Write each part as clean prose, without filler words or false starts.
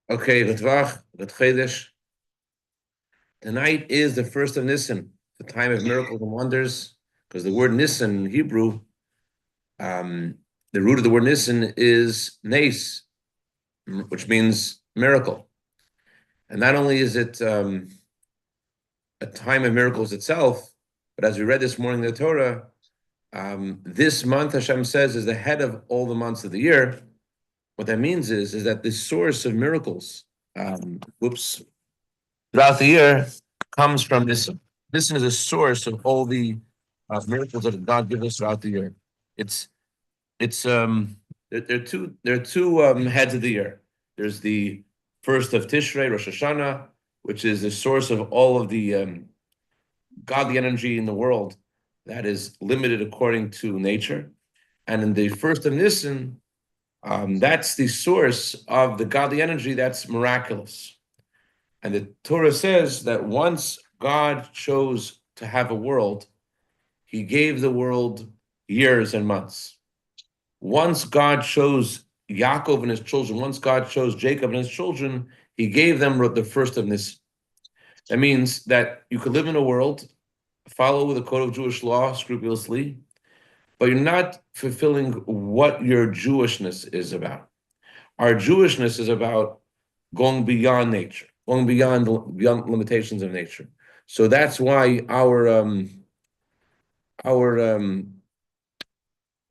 Okay, Ritvach, Ritchedesh. Tonight is the first of Nisan, the time of miracles and wonders, because the word Nisan in Hebrew, um, the root of the word Nisan is nes, which means miracle. And not only is it a time of miracles itself, but as we read this morning in the Torah, this month, Hashem says, is the head of all the months of the year. What that means is that the source of miracles, whoops, throughout the year comes from Nisan. Nisan is a source of all the miracles that God gives us throughout the year. It's it's there are two heads of the year. There's the first of Tishrei, Rosh Hashanah, which is the source of all of the godly energy in the world that is limited according to nature. And in the first of Nisan, that's the source of the godly energy that's miraculous. And the Torah says that once God chose to have a world, he gave the world years and months. Once God chose Yaakov and his children, once God chose Jacob and his children, he gave them the first of this. That means that you could live in a world, follow the code of Jewish law scrupulously, but you're not fulfilling what your Jewishness is about. Our Jewishness is about going beyond nature, going beyond limitations of nature. So that's why our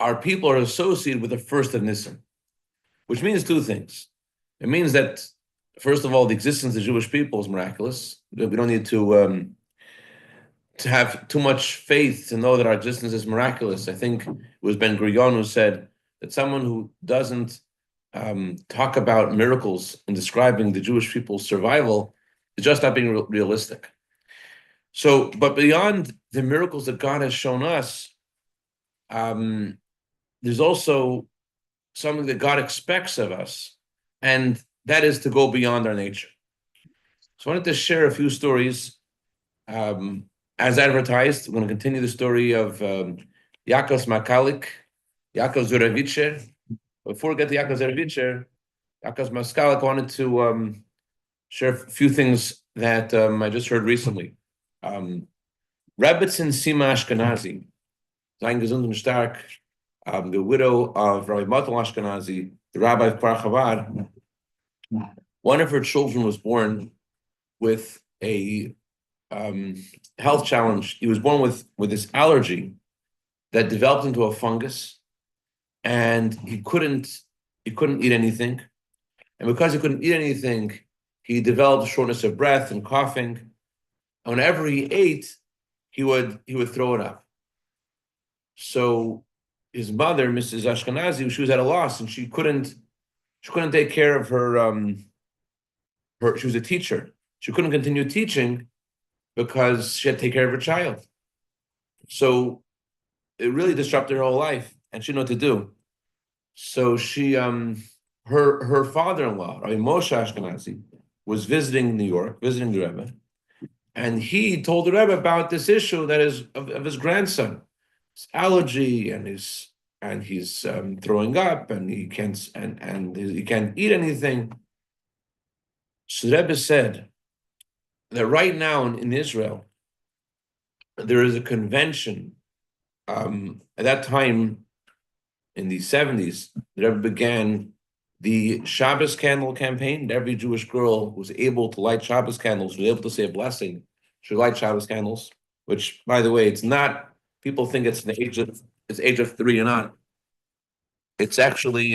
our people are associated with the first of Nisan, which means two things. It means that first of all, the existence of the Jewish people is miraculous. We don't need to have too much faith to know that our existence is miraculous. I think it was Ben Gurion who said that someone who doesn't talk about miracles in describing the Jewish people's survival is just not being realistic. So, but beyond the miracles that God has shown us, there's also something that God expects of us, and that is to go beyond our nature. So I wanted to share a few stories. As advertised, we're going to continue the story of Yaakov Makalik, Yaakov Zaravutcher. Before we get to Yaakov Zaravutcher, Yaakov Maskalik wanted to share a few things that I just heard recently. Rebbetzin Sima Ashkenazi, Sein Gesund und Stark, the widow of Rabbi Matal Ashkenazi, the rabbi of Kfar Chabad, one of her children was born with a health challenge. He was born with this allergy that developed into a fungus, and he couldn't eat anything. And because he couldn't eat anything, he developed shortness of breath and coughing. And whenever he ate, he would throw it up. So his mother, Mrs. Ashkenazi, she was at a loss, and she couldn't take care of her. She was a teacher. She couldn't continue teaching because she had to take care of her child. So it really disrupted her whole life, and she didn't know what to do. So she, her father-in-law, Rabbi Moshe Ashkenazi, was visiting New York, visiting the Rebbe, and he told the Rebbe about this issue that is of his grandson, his allergy, and he's throwing up, and he can't eat anything. So the Rebbe said that right now in Israel, there is a convention. At that time, in the 70s, the Rebbe began the Shabbos candle campaign. Every Jewish girl who was able to light Shabbos candles, was able to say a blessing, should light Shabbos candles, which, by the way, it's not, people think it's age of 3 and on. It's actually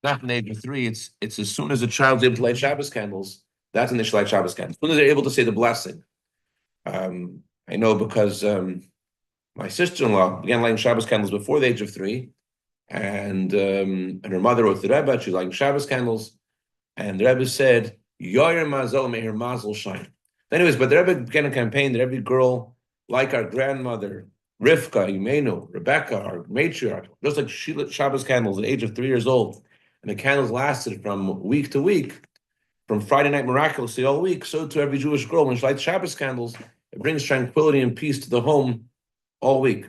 not an age of 3. It's as soon as a child's able to light Shabbos candles, that's when they should light Shabbos candles. As soon as they're able to say the blessing. I know because my sister-in-law began lighting Shabbos candles before the age of 3, and her mother wrote the Rebbe. She's lighting Shabbos candles, and the Rebbe said, "Yoyer Mazel, may her mazel shine." Anyways, but the Rebbe began a campaign that every girl, like our grandmother Rivka, Imenu, Rebecca, our matriarch, just like she lit Shabbos candles at the age of 3 years old, and the candles lasted from week to week, from Friday night miraculously all week. So to every Jewish girl, when she lights Shabbos candles, it brings tranquility and peace to the home all week.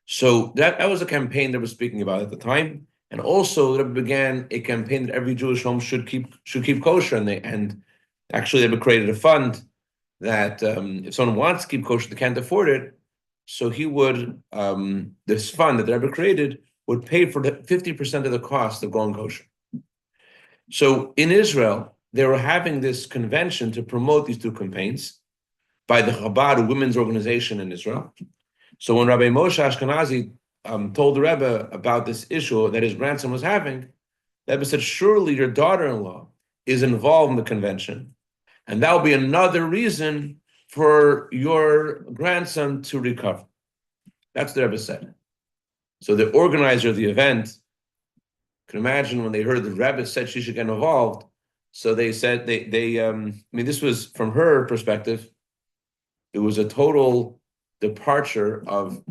So that was a campaign that was speaking about at the time. And also, the Rebbe began a campaign that every Jewish home should keep kosher, and actually, the Rebbe created a fund that if someone wants to keep kosher, they can't afford it. So he would this fund that the Rebbe created would pay for 50% of the cost of going kosher. So in Israel, they were having this convention to promote these two campaigns by the Chabad, a women's organization in Israel. So when Rabbi Moshe Ashkenazi told the Rebbe about this issue that his grandson was having, the Rebbe said, surely your daughter-in-law is involved in the convention, and that will be another reason for your grandson to recover. That's what the Rebbe said. So the organizer of the event can imagine when they heard the Rebbe said she should get involved. So they said this was from her perspective. It was a total departure of.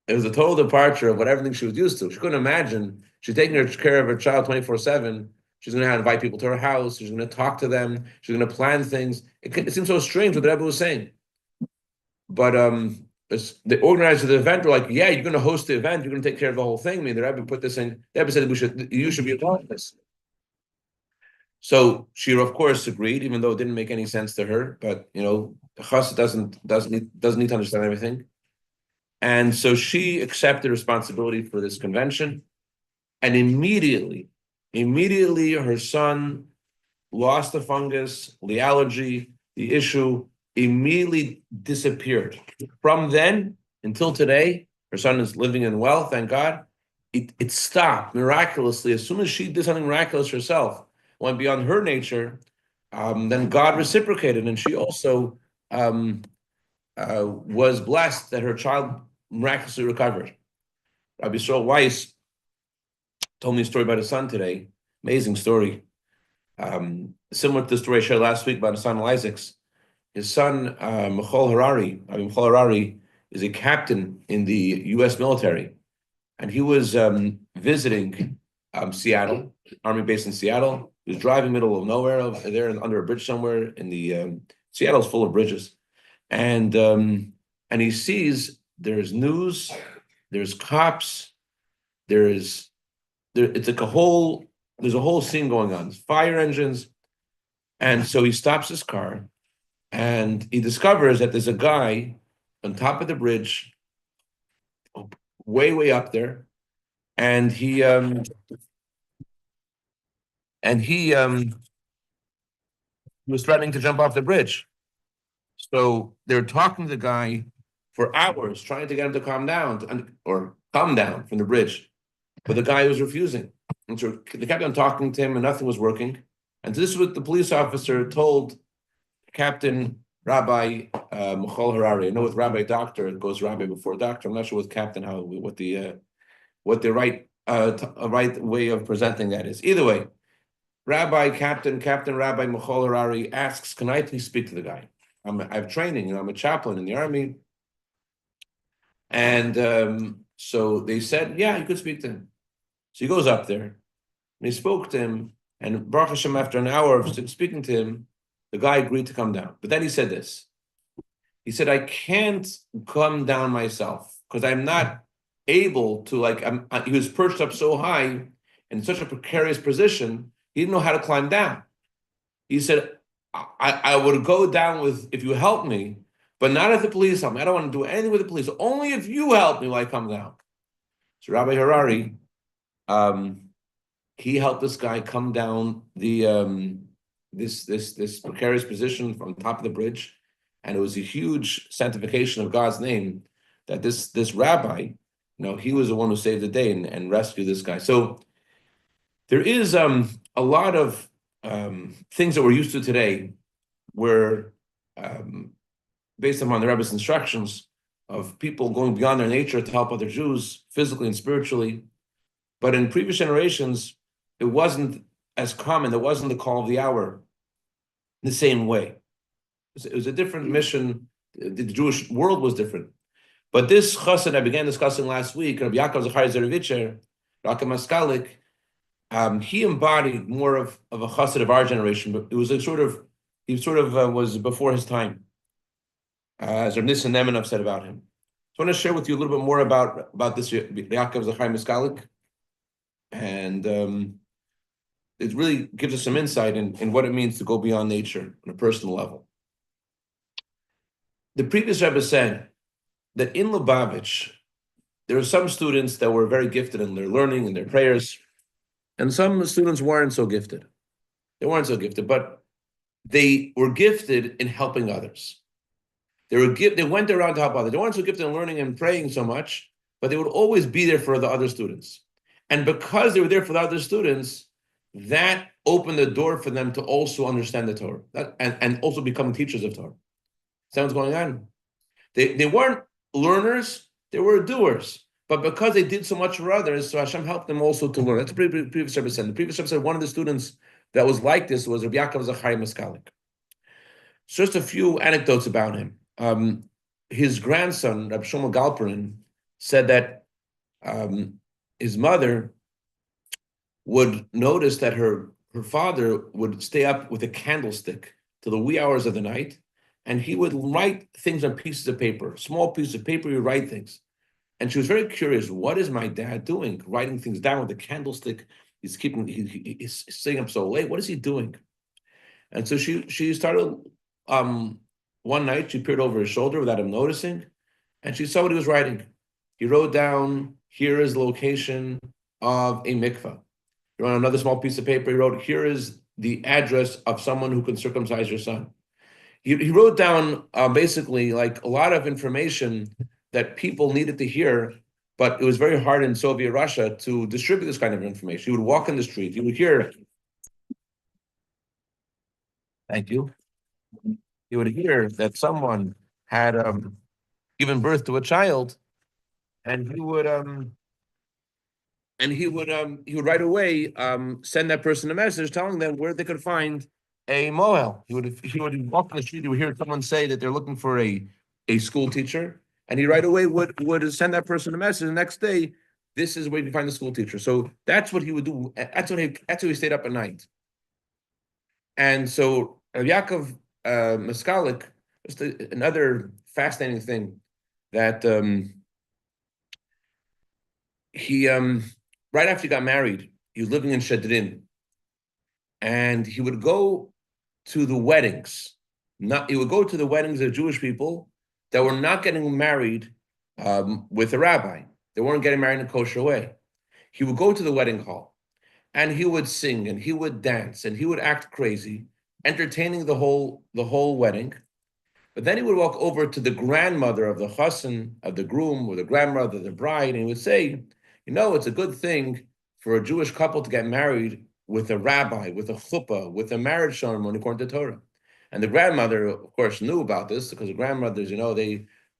It was a total departure of what everything she was used to. She couldn't imagine. She's taking care of her child 24/7. She's going to invite people to her house. She's going to talk to them. She's going to plan things. It seems so strange what the Rebbe was saying. But the organizers of the event were like, "Yeah, you're going to host the event. You're going to take care of the whole thing." I mean, the Rebbe put this in. The Rebbe said you should be a part of this. So she, of course, agreed, even though it didn't make any sense to her. But the chassid doesn't need to understand everything. And so she accepted responsibility for this convention, and immediately her son lost the fungus, the allergy, the issue immediately disappeared. From then until today, her son is living in wealth, thank God. It stopped miraculously. As soon as she did something miraculous herself, went beyond her nature, then God reciprocated, and she also was blessed that her child miraculously recovered. Rabbi Yisrael Weiss told me a story about his son today. Amazing story. Similar to the story I shared last week about his son Isaacs. His son, Michal Harari, is a captain in the U.S. military. And he was visiting Seattle, Army base in Seattle. He was driving middle of nowhere over there under a bridge somewhere in the Seattle's full of bridges. And he sees there's news, there's cops, there's a whole scene going on, fire engines. And so he stops his car and he discovers that there's a guy on top of the bridge, way up there, and he was threatening to jump off the bridge. So they're talking to the guy for hours, trying to get him to calm down or come down from the bridge. But the guy was refusing. And so they kept on talking to him and nothing was working. And this is what the police officer told Captain Rabbi Michal Harari. I know with Rabbi Doctor, it goes Rabbi before Doctor. I'm not sure with Captain what the right way of presenting that is. Either way, Captain Rabbi Michal Harari asks, "Can I please speak to the guy? I have training. I'm a chaplain in the army." And so they said, "Yeah, you could speak to him." So he goes up there and he spoke to him. And Baruch Hashem, after an hour of speaking to him, the guy agreed to come down. But then he said this. He said, "I can't come down myself because I'm not able to, he was perched up so high in such a precarious position, he didn't know how to climb down." He said, I would go down if you help me, but not if the police help me. I don't want to do anything with the police. Only if you help me will I come down." So Rabbi Harari, he helped this guy come down this precarious position from top of the bridge, and it was a huge sanctification of God's name that this rabbi, he was the one who saved the day and rescued this guy. So there is a lot of things that we're used to today, where based upon the Rebbe's instructions of people going beyond their nature to help other Jews physically and spiritually. But in previous generations, it wasn't as common. There wasn't the call of the hour in the same way. It was a different mission. The Jewish world was different. But this chassid I began discussing last week, Rabbi Yaakov Zaravutcher, Rakim Askalik, he embodied more of a chassid of our generation, but it was he was before his time, as Rav Nissen Nemanov said about him. So I want to share with you a little bit more about this Yaakov Zachai Miskalik, and it really gives us some insight in what it means to go beyond nature on a personal level. The previous Rebbe said that in Lubavitch, there are some students that were very gifted in their learning and their prayers, and some students weren't so gifted. They weren't so gifted, but they were gifted in helping others. They went around to help others. They weren't so gifted in learning and praying so much, but they would always be there for the other students. And because they were there for the other students, that opened the door for them to also understand the Torah and also become teachers of Torah. See what's going on? They weren't learners, they were doers. But because they did so much for others, so Hashem helped them also to learn. That's what the previous Rebbe said. The previous Rebbe said one of the students that was like this was Rabbi Yaakov Zachai Miskalik. So just a few anecdotes about him. His grandson, Rabbi Shlomo Galperin, said that his mother would notice that her father would stay up with a candlestick till the wee hours of the night, and he would write things on pieces of paper, small pieces of paper, he would write things. And she was very curious, what is my dad doing? Writing things down with a candlestick. He's staying up so late. What is he doing? And so she started, one night she peered over his shoulder without him noticing, and she saw what he was writing. He wrote down, here is the location of a mikvah. He wrote on another small piece of paper, he wrote, here is the address of someone who can circumcise your son. He wrote down basically like a lot of information that people needed to hear, but it was very hard in Soviet Russia to distribute this kind of information. He would walk in the street, he would hear, thank you. He would hear that someone had given birth to a child, and he would right away send that person a message telling them where they could find a mohel. He would walk in the street, he would hear someone say that they're looking for a school teacher, and he right away would send that person a message the next day. This is where you can find the school teacher. So that's what he would do. That's how he stayed up at night. And so Yaakov Miskalik, just another fascinating thing that he right after he got married, he was living in Shadrin, and he would go to the weddings. He would go to the weddings of Jewish people that were not getting married with a rabbi. They weren't getting married in a kosher way. He would go to the wedding hall, and he would sing, and he would dance, and he would act crazy, entertaining the whole wedding. But then he would walk over to the grandmother of the chassan, of the groom, or the grandmother of the bride, and he would say, it's a good thing for a Jewish couple to get married with a rabbi, with a chuppah, with a marriage ceremony according to Torah. And the grandmother, of course, knew about this because the grandmothers,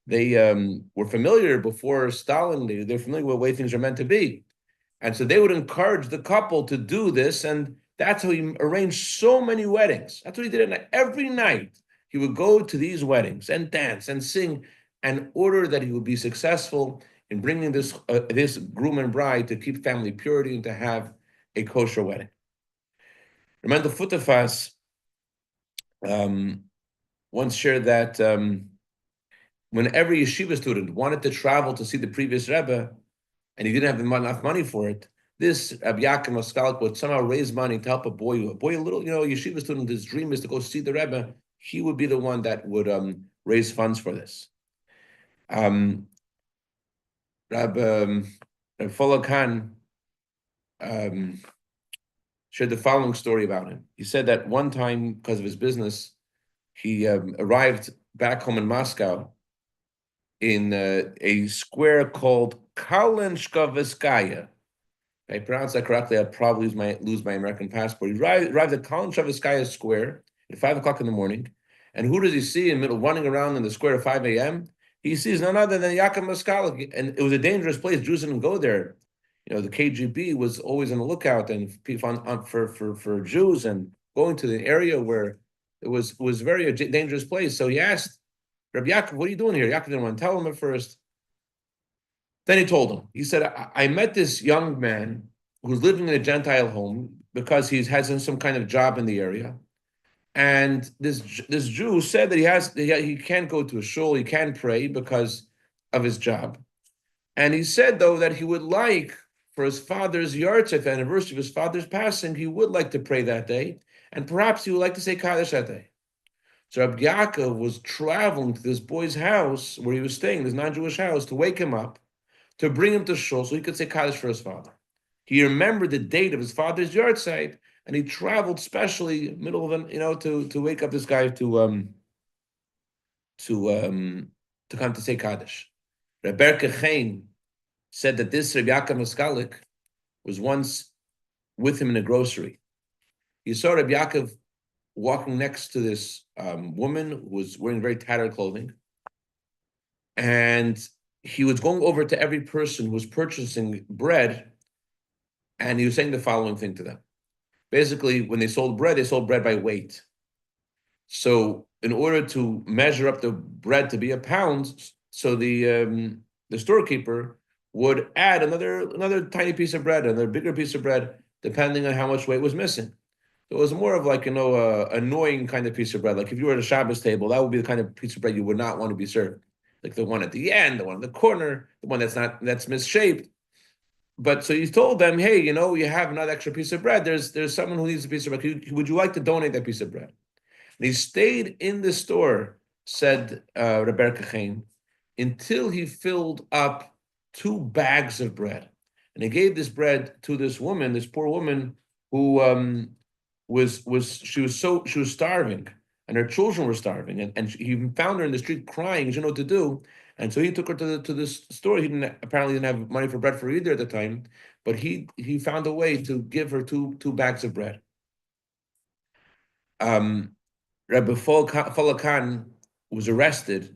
they were familiar before Stalin. They're familiar with the way things are meant to be. And so they would encourage the couple to do this, and that's how he arranged so many weddings. That's what he did. And every night he would go to these weddings and dance and sing in order that he would be successful in bringing this groom and bride to keep family purity and to have a kosher wedding. Remember, Futafas once shared that when every yeshiva student wanted to travel to see the previous Rebbe, and he didn't have enough money for it, this Rabbi Yaakov Miskalik would somehow raise money to help a little, yeshiva student, his dream is to go see the Rebbe. He would be the one that would raise funds for this. Rabbi Fola Khan shared the following story about him. He said that one time, because of his business, he arrived back home in Moscow in a square called Kalinshkovskaya. If I pronounce that correctly, I'll probably lose my American passport. He arrived at Kalinshkovskaya Square at 5 o'clock in the morning. And who does he see in the middle, running around in the square at 5 a.m.? He sees none other than Yaakov Miskalik. And it was a dangerous place. Jews didn't go there. The KGB was always on the lookout and for Jews, and going to the area where it was very dangerous place. So he asked Rabbi Yaakov, what are you doing here? Yaakov didn't want to tell him at first. Then he told him. He said, I met this young man who's living in a Gentile home because he has some kind of job in the area. And this Jew said that he can't go to a shul, he can't pray because of his job. And he said, though, that he would like for his father's yahrzeit, the anniversary of his father's passing, he would like to pray that day, and perhaps he would like to say Kaddish that day. So Rabbi Yaakov was traveling to this boy's house where he was staying, this non-Jewish house, to wake him up, to bring him to shul so he could say Kaddish for his father. He remembered the date of his father's yahrzeit, and he traveled specially middle of to wake up this guy to come to say Kaddish. Rebbe Chaim said that this Rabbi Yaakov Maskalik was once with him in a grocery. He saw Rabbi Yaakov walking next to this woman who was wearing very tattered clothing, and he was going over to every person who was purchasing bread, and he was saying the following thing to them. Basically, when they sold bread by weight. So in order to measure up the bread to be a pound, so the storekeeper would add another tiny piece of bread, another bigger piece of bread, depending on how much weight was missing. So it was more of like, annoying kind of piece of bread. Like if you were at a Shabbos table, that would be the kind of piece of bread you would not want to be served. Like the one at the end, the one in the corner, the one that's misshaped. But so he told them, hey, you have another extra piece of bread. There's someone who needs a piece of bread. Would you like to donate that piece of bread? And he stayed in the store, said Rebbe Chaim, until he filled up 2 bags of bread. And he gave this bread to this woman, this poor woman, who she was starving, and her children were starving, and he found her in the street crying. He didn't know what to do, and so he took her to this store. He apparently didn't have money for bread for either at the time, but he found a way to give her two bags of bread. Rabbi Folakan was arrested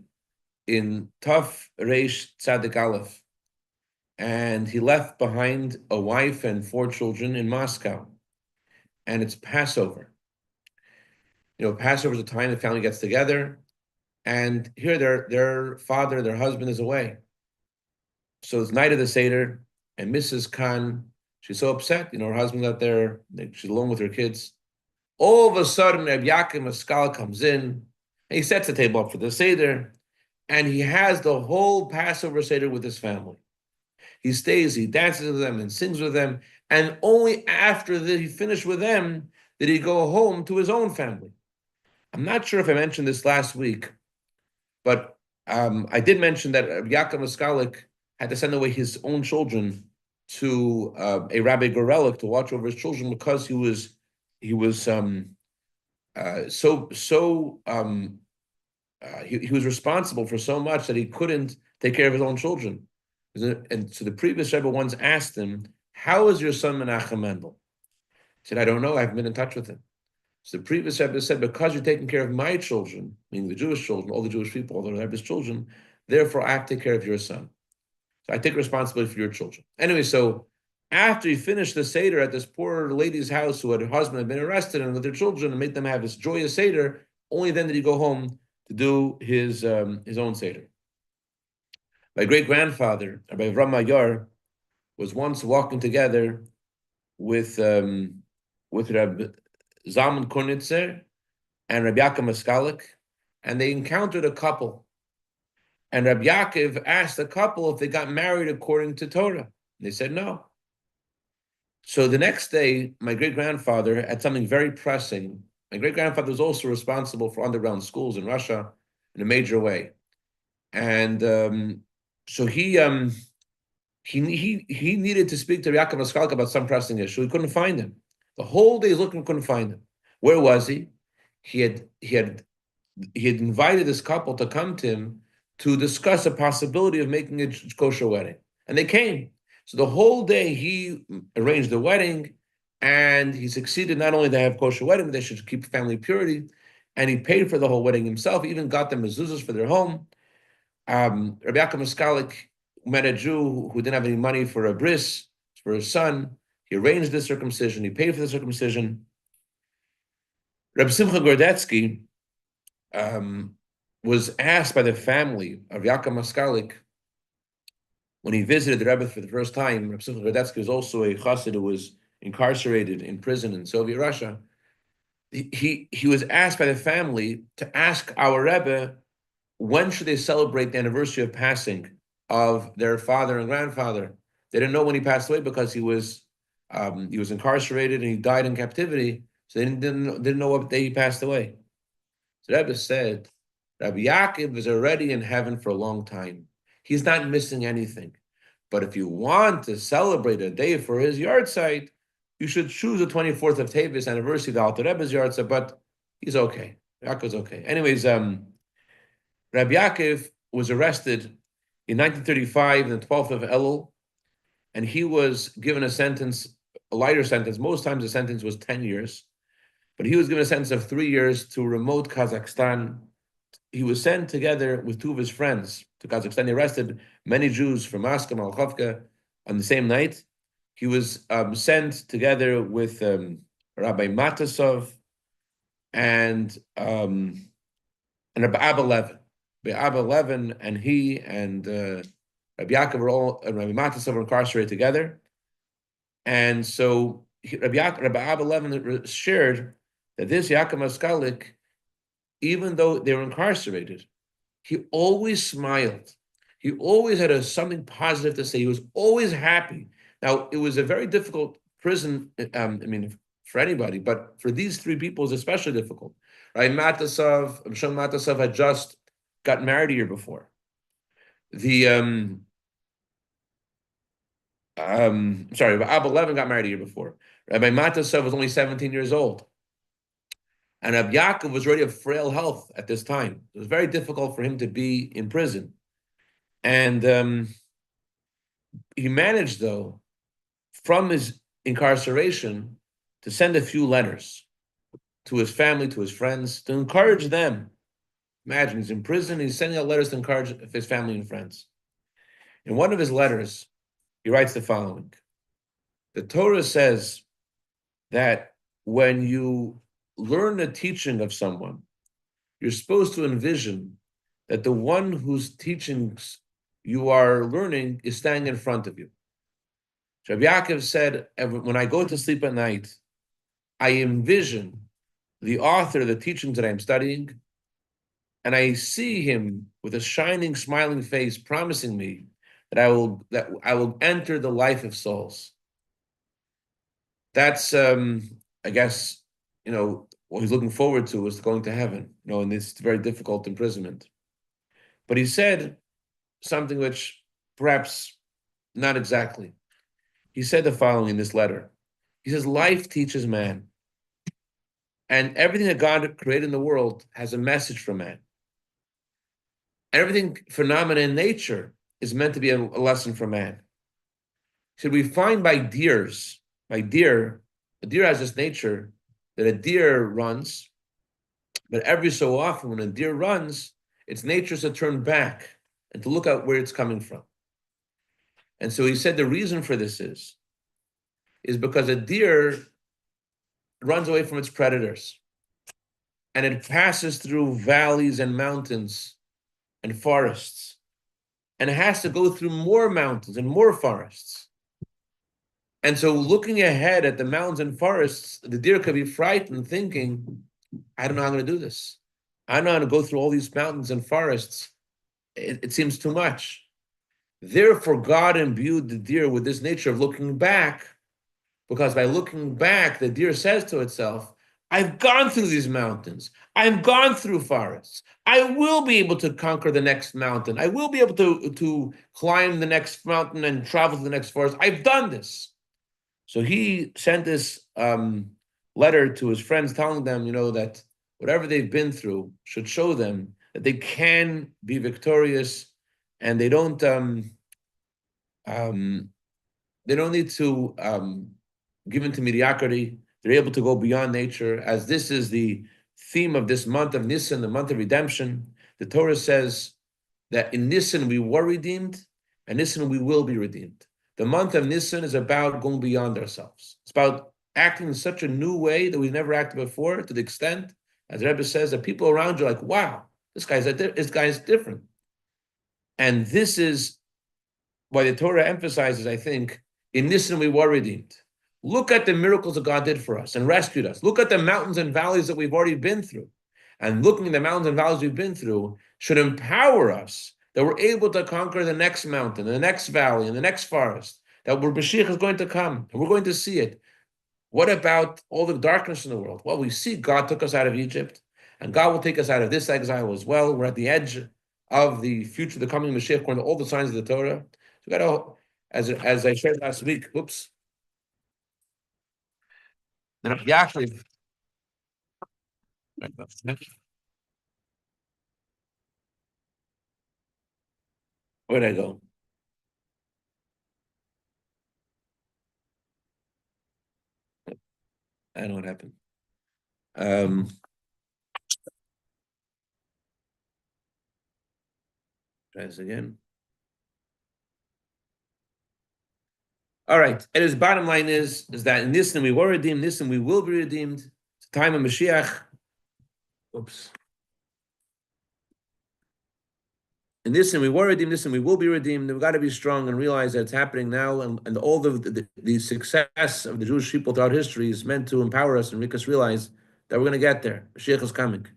in Taf Reish Tzadik Aleph, and he left behind a wife and 4 children in Moscow. And it's Passover. Passover is a time the family gets together, and here their father, their husband is away. So it's night of the Seder, and Mrs. Khan, she's so upset. Her husband's out there, she's alone with her kids. All of a sudden, Rabbi Yaakov Maskal comes in, and he sets the table up for the Seder, and he has the whole Passover Seder with his family. He stays, he dances with them, and sings with them, and only after he finished with them did he go home to his own family. I'm not sure if I mentioned this last week, but I did mention that Yaakov Maskalik had to send away his own children to a Rabbi Gorelik to watch over his children because he was responsible for so much that he couldn't take care of his own children. And so the previous Rebbe once asked him, "How is your son Menachem Mendel?" He said, "I don't know. I haven't been in touch with him." So the previous Rebbe said, "Because you're taking care of my children, meaning the Jewish children, all the Jewish people, all the Rebbe's children, therefore I have to take care of your son. So I take responsibility for your children." Anyway, so after he finished the Seder at this poor lady's house who her husband had been arrested and with their children and made them have this joyous Seder, only then did he go home to do his own Seder. My great-grandfather, Rabbi Avram Mayar, was once walking together with Rabbi Zalman Kornitzer and Rabbi Yaakov Maskalik, and they encountered a couple. And Rabbi Yaakov asked the couple if they got married according to Torah. They said no. So the next day, my great-grandfather had something very pressing. My great-grandfather was also responsible for underground schools in Russia in a major way. And so he needed to speak to Yaakov Maskalik about some pressing issue. He couldn't find him. The whole day he's looking, couldn't find him. Where was he? He had invited this couple to come to him to discuss a possibility of making a kosher wedding. And they came. So the whole day he arranged the wedding, and he succeeded not only to have kosher wedding, but they should keep family purity. And he paid for the whole wedding himself. He even got them mezuzahs for their home. Rabbi Yaakov Maskalik met a Jew who didn't have any money for a bris for his son. He arranged the circumcision. He paid for the circumcision. Rabbi Simcha Gordetsky was asked by the family of Yaakov Maskalik when he visited the Rebbe for the first time. Rabbi Simcha Gordetsky was also a chassid who was incarcerated in prison in Soviet Russia. He was asked by the family to ask our Rebbe, when should they celebrate the anniversary of passing of their father and grandfather. They didn't know when he passed away because he was incarcerated and he died in captivity. So they didn't know what day he passed away. So Rebbe said, Rabbi Yaakov is already in heaven for a long time. He's not missing anything. But if you want to celebrate a day for his yahrzeit, you should choose the 24th of Tevis anniversary, the Alter Rebbe's yahrzeit, but he's okay. Yaakov's okay. Anyways, Rabbi Yaakov was arrested in 1935, the 12th of Elul, and he was given a sentence, a lighter sentence. Most times the sentence was 10 years, but he was given a sentence of 3 years to remote Kazakhstan. He was sent together with two of his friends to Kazakhstan. He arrested many Jews from Moscow, Malkhovka, on the same night. He was sent together with Rabbi Matasov and Rabbi Abba Levin. Abba Levin and he and Rabbi Yaakov Rabbi Matasov were incarcerated together. And so Rabbi Abba Levin shared that this Yaakov Maskalik, even though they were incarcerated, he always smiled. He always had something positive to say. He was always happy. Now, it was a very difficult prison, for anybody, but for these three people, it was especially difficult. Right? Shon Matasov had just got married a year before. Abba Levin got married a year before. Rabbi Matasov was only 17 years old. And Rabbi Yaakov was already of frail health at this time. It was very difficult for him to be in prison. And he managed, though, from his incarceration, to send a few letters to his family, to his friends, to encourage them. Imagine, he's in prison, he's sending out letters to encourage his family and friends. In one of his letters, he writes the following. The Torah says that when you learn the teaching of someone, you're supposed to envision that the one whose teachings you are learning is standing in front of you. Rabbi Yaakov said, when I go to sleep at night, I envision the author of the teachings that I'm studying, and I see him with a shining, smiling face, promising me that I will enter the life of souls. That's, I guess, what he's looking forward to is going to heaven, in this very difficult imprisonment. But he said something which perhaps not exactly. He said the following in this letter. He says, life teaches man. And everything that God created in the world has a message for man. Everything phenomena in nature is meant to be a lesson for man. So we find a deer has this nature that a deer runs, but every so often when a deer runs, its nature is to turn back and to look at where it's coming from. And so he said the reason for this is because a deer runs away from its predators, and it passes through valleys and mountains and forests, and it has to go through more mountains and more forests. And so looking ahead at the mountains and forests, the deer could be frightened, thinking, I don't know how I'm going to do this. I don't know how to go through all these mountains and forests. It seems too much. Therefore, God imbued the deer with this nature of looking back, because by looking back, the deer says to itself, I've gone through these mountains. I've gone through forests. I will be able to conquer the next mountain. I will be able to climb the next mountain and travel to the next forest. I've done this. So he sent this letter to his friends telling them, that whatever they've been through should show them that they can be victorious, and they don't need to give into mediocrity. They're able to go beyond nature, as this is the theme of this month of Nisan, the month of redemption. The Torah says that in Nisan we were redeemed, and Nisan we will be redeemed. The month of Nisan is about going beyond ourselves. It's about acting in such a new way that we've never acted before, to the extent, as the Rebbe says, that people around you are like, wow, this guy's different. And this is why the Torah emphasizes, I think, in Nisan we were redeemed. Look at the miracles that God did for us and rescued us. Look at the mountains and valleys that we've already been through. And looking at the mountains and valleys we've been through should empower us that we're able to conquer the next mountain, the next valley, and the next forest, that where Mashiach is going to come, and we're going to see it. What about all the darkness in the world? Well, we see God took us out of Egypt, and God will take us out of this exile as well. We're at the edge of the future, the coming Mashiach, according to all the signs of the Torah. So we got to, as I shared last week, oops. Yaakov. Where'd I go? I don't know what happened. Try this again. All right. And his bottom line is that in this, and we were redeemed, this, and we will be redeemed. It's the time of Mashiach. Oops. In this, and we were redeemed, this, and we will be redeemed. We've got to be strong and realize that it's happening now, and all the success of the Jewish people throughout history is meant to empower us and make us realize that we're going to get there. Mashiach is coming.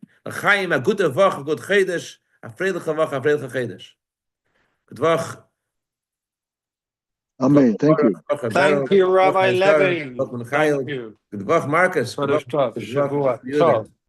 Amen. Thank you. Thank you, Rabbi Levy. Thank you. Good Marcus. Good